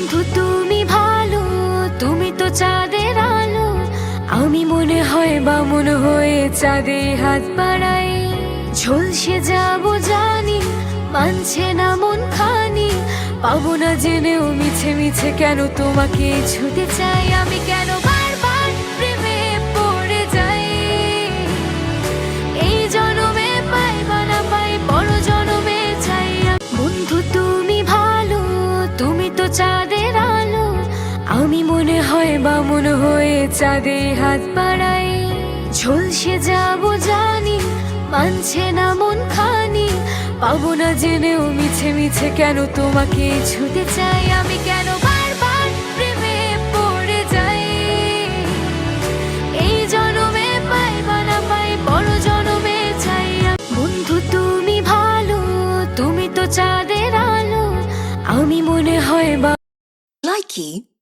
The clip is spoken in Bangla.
বন্ধু তুমি ভালো, তুমি তো চাঁদের আলো। আমি মনে হয় বামুন হয়ে চাঁদে হাত বাড়াই। ঝলসে যাব জানি, মানছে না মন খানি। পাবো না জেনেও মিছে মিছে কেন তোমাকে ছুতে চাই। আমি কেন বারবার প্রেমে পড়ে যাই। এই জনমে পাই বা না পাই, বড় জনমে চাই। বন্ধু তুমি ভালো, তুমি তো চাঁদের আলো। আমি মনে হয় বামুন হয়ে চাঁদে হাত বাড়াই। ঝলসে যাব জানি, মানছে না মন খানি। পাবো না জেনেও মিছে মিছে কেন তোমাকে ছুতে চাই। আমি কেন বারবার প্রেমে পড়ে যাই। এই জনমে পাই বা না পাই, বড় জনমে চাই। বন্ধু তুমি ভালো, তুমি তো চাঁদের আলো। আমি মনে হয় Likey